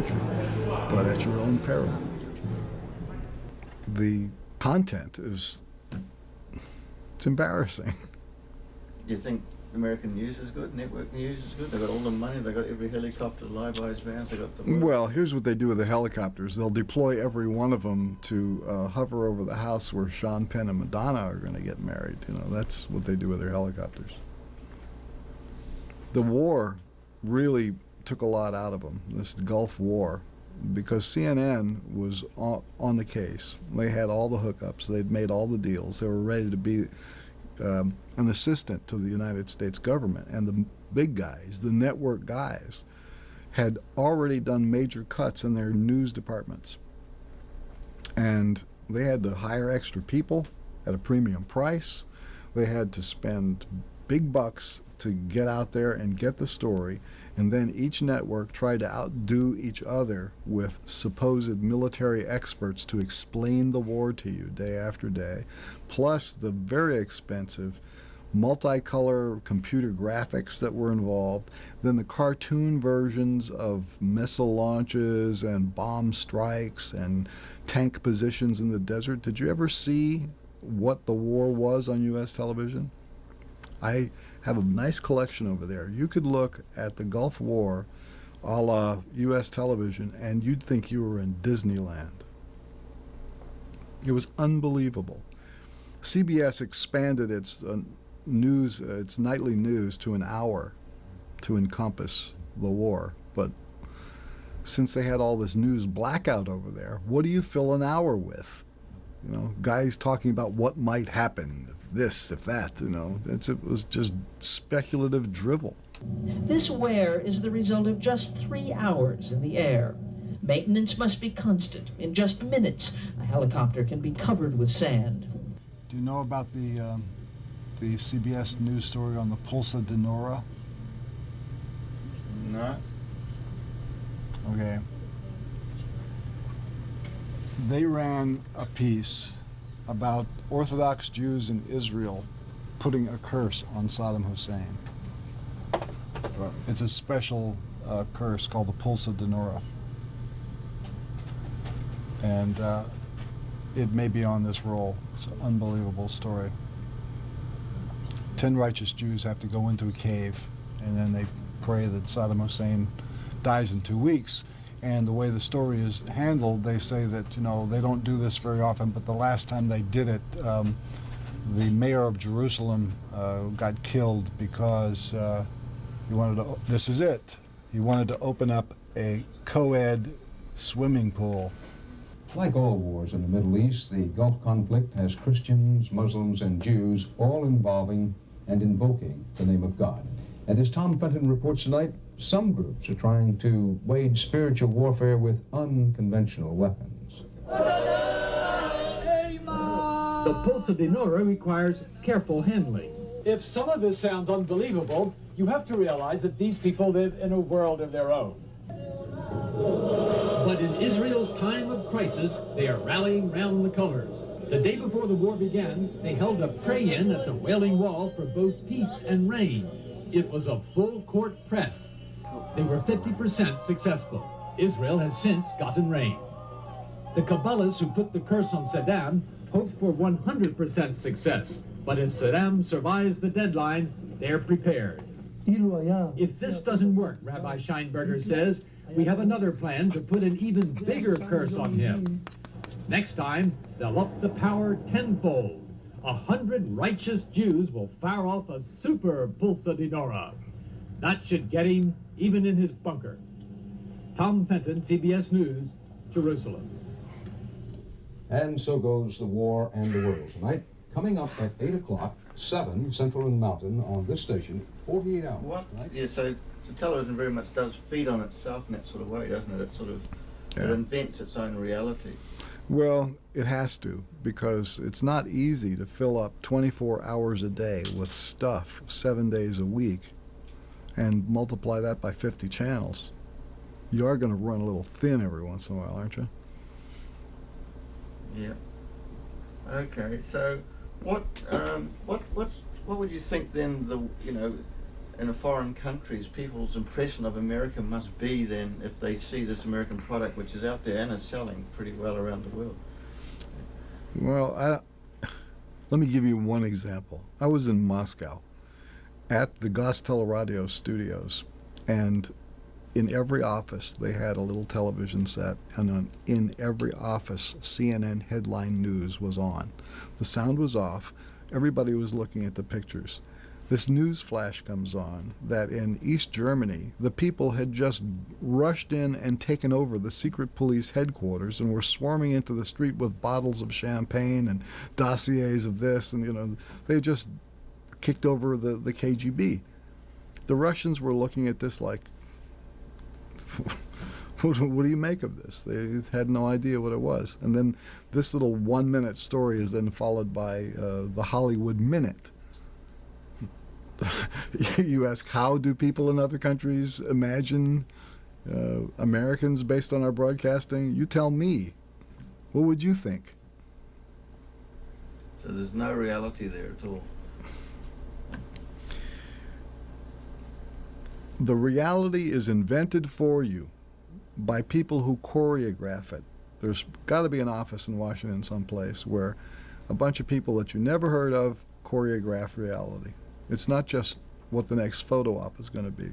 country, but at your own peril. The content is, it's embarrassing. Do you think American news is good? Network news is good? They've got all the money, they've got every helicopter, live-eyes vans, they've got the... Well, here's what they do with the helicopters. They'll deploy every one of them to hover over the house where Sean Penn and Madonna are going to get married. You know, that's what they do with their helicopters. The war really took a lot out of them, this Gulf War, because CNN was on the case. They had all the hookups. They'd made all the deals. They were ready to be an assistant to the United States government. And the big guys, the network guys, had already done major cuts in their news departments. And they had to hire extra people at a premium price. They had to spend big bucks to get out there and get the story, and then each network tried to outdo each other with supposed military experts to explain the war to you day after day, plus the very expensive multicolor computer graphics that were involved, then the cartoon versions of missile launches and bomb strikes and tank positions in the desert. Did you ever see what the war was on U.S. television? I have a nice collection over there. You could look at the Gulf War a la U.S. television and you'd think you were in Disneyland. It was unbelievable. CBS expanded its news, its nightly news, to an hour to encompass the war. But since they had all this news blackout over there, what do you fill an hour with? You know, guys talking about what might happen, if this, if that, you know. It was just speculative drivel. This wear is the result of just 3 hours in the air. Maintenance must be constant. In just minutes, a helicopter can be covered with sand. Do you know about the CBS news story on the Pulsa de Nora? No. Okay. They ran a piece about Orthodox Jews in Israel putting a curse on Saddam Hussein. It's a special curse called the Pulsa de Nora. And it may be on this roll. It's an unbelievable story. 10 righteous Jews have to go into a cave, and then they pray that Saddam Hussein dies in 2 weeks. And the way the story is handled, they say that, you know, they don't do this very often, but the last time they did it, the mayor of Jerusalem got killed because he wanted to, this is it, he wanted to open up a co-ed swimming pool. Like all wars in the Middle East, the Gulf conflict has Christians, Muslims, and Jews all involving and invoking the name of God. And as Tom Fenton reports tonight, some groups are trying to wage spiritual warfare with unconventional weapons. The Pulsa de Nora requires careful handling. If some of this sounds unbelievable, you have to realize that these people live in a world of their own. But in Israel's time of crisis, they are rallying round the colors. The day before the war began, they held a pray-in at the Wailing Wall for both peace and rain. It was a full-court press. They were 50% successful. Israel has since gotten rain. The Kabbalists who put the curse on Saddam hope for 100% success. But if Saddam survives the deadline, they're prepared. If this doesn't work, Rabbi Scheinberger says, we have another plan to put an even bigger curse on him. Next time, they'll up the power tenfold. 100 righteous Jews will fire off a super Pulsa de Nora. That should get him even in his bunker. Tom Fenton, CBS News, Jerusalem. And so goes the war and the world tonight. Coming up at 8 o'clock, 7 Central and Mountain on this station, 48 hours. What? Right? Yeah, so the television very much does feed on itself in that sort of way, doesn't it? It sort of it invents its own reality. Well, it has to, because it's not easy to fill up 24 hours a day with stuff 7 days a week and multiply that by 50 channels. You are going to run a little thin every once in a while, aren't you? Yeah. Okay. So, what would you think then? in foreign countries, people's impression of America must be then if they see this American product which is out there and is selling pretty well around the world. Well, let me give you one example. I was in Moscow at the Gosteleradio's studios, and in every office they had a little television set, and in every office CNN headline news was on. The sound was off. Everybody was looking at the pictures. This news flash comes on that in East Germany, the people had just rushed in and taken over the secret police headquarters and were swarming into the street with bottles of champagne and dossiers of this, and, you know, they just kicked over the KGB. The Russians were looking at this like, what do you make of this? They had no idea what it was. And then this little 1-minute story is then followed by the Hollywood Minute. You ask, how do people in other countries imagine Americans based on our broadcasting? You tell me. What would you think? So there's no reality there at all. The reality is invented for you by people who choreograph it. There's got to be an office in Washington someplace where a bunch of people that you never heard of choreograph reality. It's not just what the next photo op is going to be.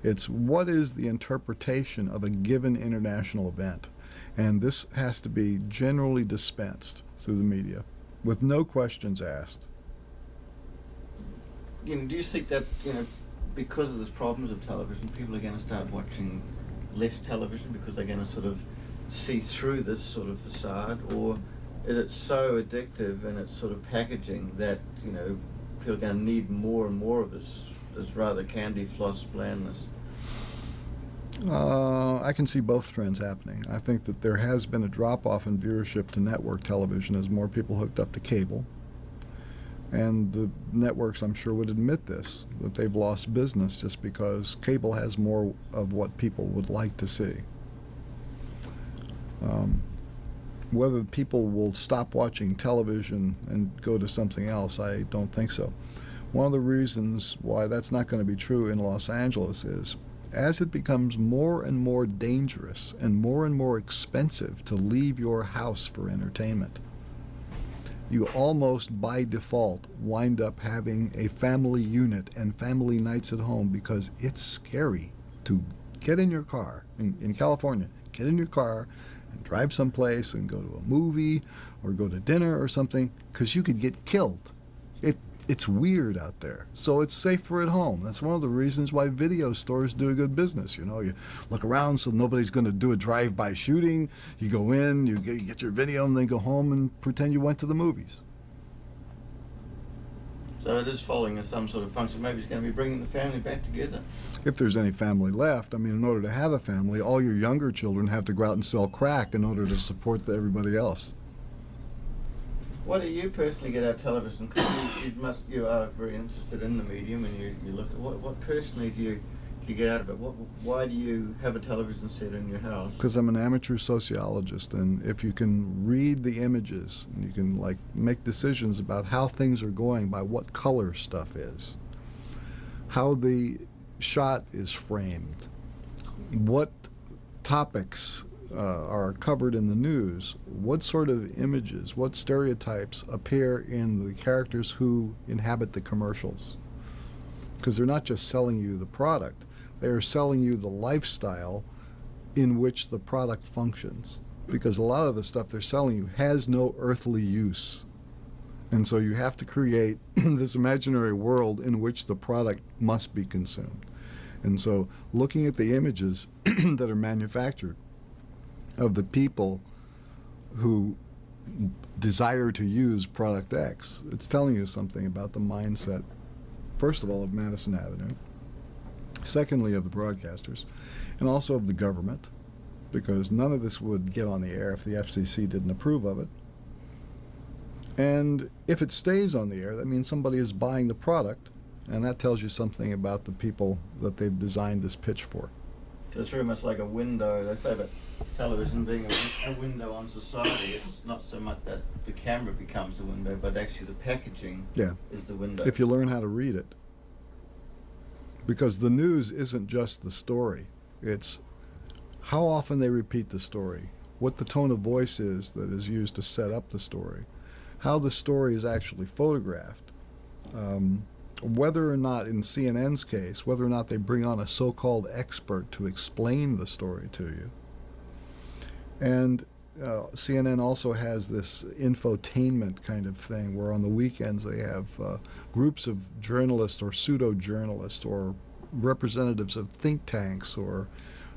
It's what is the interpretation of a given international event. And this has to be generally dispensed through the media with no questions asked. You know, do you think that, you know, because of these problems of television, people are going to start watching less television because they're going to sort of see through this sort of facade? Or is it so addictive in its sort of packaging that, you know, people are going to need more and more of this rather candy floss blandness? I can see both trends happening. I think that there has been a drop-off in viewership to network television as more people hooked up to cable. And the networks, I'm sure, would admit this, that they've lost business just because cable has more of what people would like to see. Whether people will stop watching television and go to something else, I don't think so. One of the reasons why that's not going to be true in Los Angeles is, as it becomes more and more dangerous and more expensive to leave your house for entertainment, you almost by default wind up having a family unit and family nights at home because it's scary to get in your car, in California, get in your car and drive someplace and go to a movie or go to dinner or something, because you could get killed. It's weird out there, so it's safer at home. That's one of the reasons why video stores do a good business. You know, you look around so nobody's going to do a drive-by shooting. You go in, you get your video, and then go home and pretend you went to the movies. So it is following some sort of function. Maybe it's going to be bringing the family back together. If there's any family left. I mean, in order to have a family, all your younger children have to go out and sell crack in order to support everybody else. What do you personally get out of television? Because you are very interested in the medium, and you look at what personally do you get out of it? Why do you have a television set in your house? Because I'm an amateur sociologist, and if you can read the images, and you can like make decisions about how things are going by what color stuff is, how the shot is framed, what topics are covered in the news, what sort of images, what stereotypes appear in the characters who inhabit the commercials. Because they're not just selling you the product, they are selling you the lifestyle in which the product functions. Because a lot of the stuff they're selling you has no earthly use. And so you have to create this imaginary world in which the product must be consumed. And so looking at the images that are manufactured of the people who desire to use product X, it's telling you something about the mindset, first of all, of Madison Avenue, secondly, of the broadcasters, and also of the government, because none of this would get on the air if the FCC didn't approve of it. And if it stays on the air, that means somebody is buying the product, and that tells you something about the people that they've designed this pitch for. So it's very much like a window. They say about television being a window on society. It's not so much that the camera becomes the window, but actually the packaging is the window. If you learn how to read it. because the news isn't just the story. It's how often they repeat the story, what the tone of voice is that is used to set up the story, how the story is actually photographed, whether or not, in CNN's case, whether or not they bring on a so-called expert to explain the story to you. And CNN also has this infotainment kind of thing where on the weekends they have groups of journalists or pseudo-journalists or representatives of think tanks or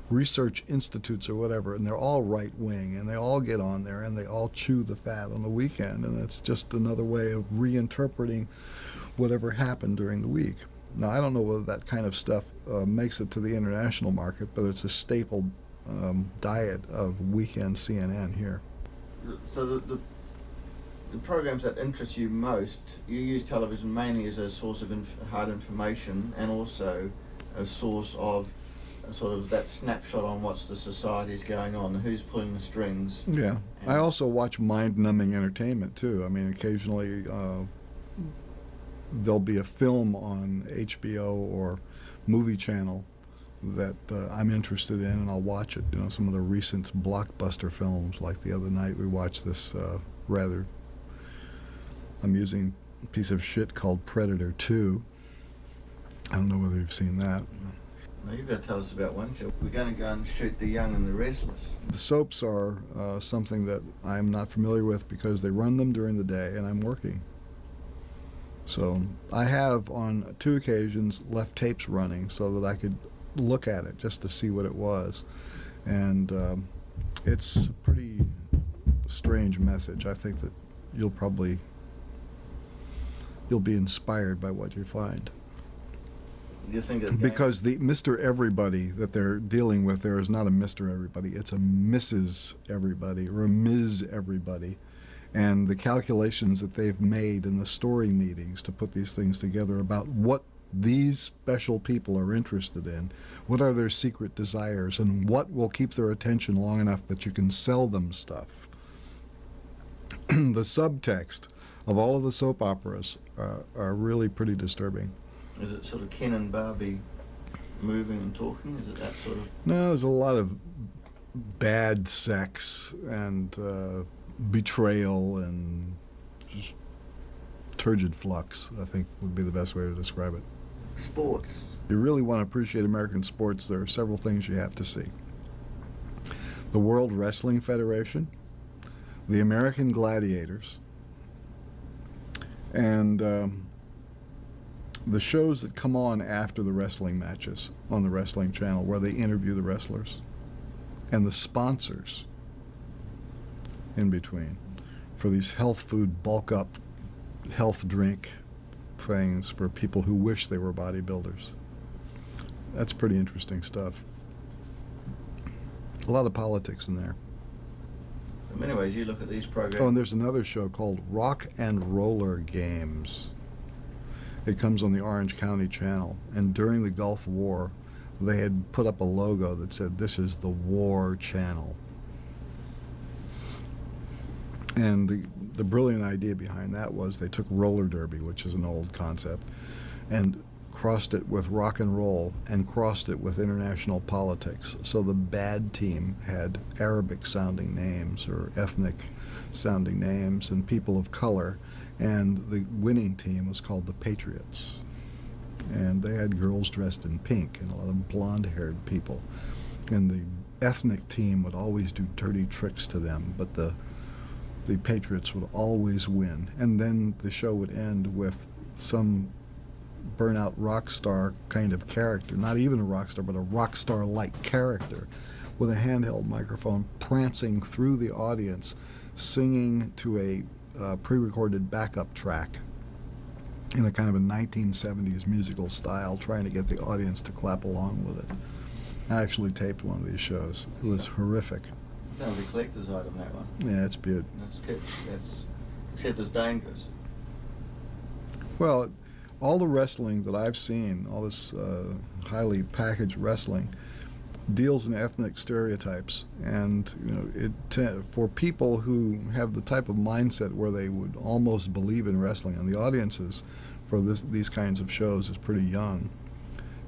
research institutes or whatever, and they're all right-wing, and they all get on there and they all chew the fat on the weekend, and it's just another way of reinterpreting whatever happened during the week. Now, I don't know whether that kind of stuff makes it to the international market, but it's a staple diet of weekend CNN here. So the programs that interest you most, you use television mainly as a source of hard information and also a source of sort of that snapshot on what's the society's going on, who's pulling the strings. Yeah. I also watch mind-numbing entertainment too. I mean, occasionally there'll be a film on HBO or Movie Channel that I'm interested in, and I'll watch it. You know, some of the recent blockbuster films, like the other night we watched this rather amusing piece of shit called Predator 2. I don't know whether you've seen that. Now you've got to tell us about one show. We're going to go and shoot The Young and the Restless. The soaps are something that I'm not familiar with because they run them during the day and I'm working. So I have on 2 occasions left tapes running so that I could look at it just to see what it was, and it's a pretty strange message. I think that you'll be inspired by what you find. You think it's because the Mr. Everybody that they're dealing with there is not a Mr. Everybody, it's a Mrs. Everybody or a Ms. Everybody, and the calculations that they've made in the story meetings to put these things together about what these special people are interested in, what are their secret desires, and what will keep their attention long enough that you can sell them stuff. The subtext of all of the soap operas are really pretty disturbing. Is it sort of Ken and Barbie moving and talking? Is it that sort of... No, there's a lot of bad sex and betrayal and just turgid flux, I think would be the best way to describe it. Sports. If you really want to appreciate American sports, there are several things you have to see. The World Wrestling Federation, the American Gladiators, and the shows that come on after the wrestling matches on the Wrestling Channel where they interview the wrestlers, and the sponsors in between for these health food bulk up health drink things for people who wish they were bodybuilders. That's pretty interesting stuff. A lot of politics in there. In many ways, you look at these programs... Oh, and there's another show called Rock and Roller Games. It comes on the Orange County Channel, and during the Gulf War, they had put up a logo that said, "This is the War Channel." And the brilliant idea behind that was they took roller derby, which is an old concept, and crossed it with rock and roll and crossed it with international politics. So the bad team had Arabic-sounding names or ethnic-sounding names and people of color, and the winning team was called the Patriots. And they had girls dressed in pink and a lot of blonde-haired people. And the ethnic team would always do dirty tricks to them, but the Patriots would always win. And then the show would end with some burnout rock star kind of character, not even a rock star, but a rock star-like character with a handheld microphone prancing through the audience, singing to a pre-recorded backup track in a kind of a 1970s musical style, trying to get the audience to clap along with it. I actually taped one of these shows. It was horrific. Sounds like a collector's item, that one. Yeah, it's beautiful. Except it's dangerous. Well, all the wrestling that I've seen, all this highly packaged wrestling, deals in ethnic stereotypes, and you know, for people who have the type of mindset where they would almost believe in wrestling, and the audiences for these kinds of shows is pretty young,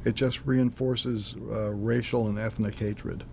it just reinforces racial and ethnic hatred.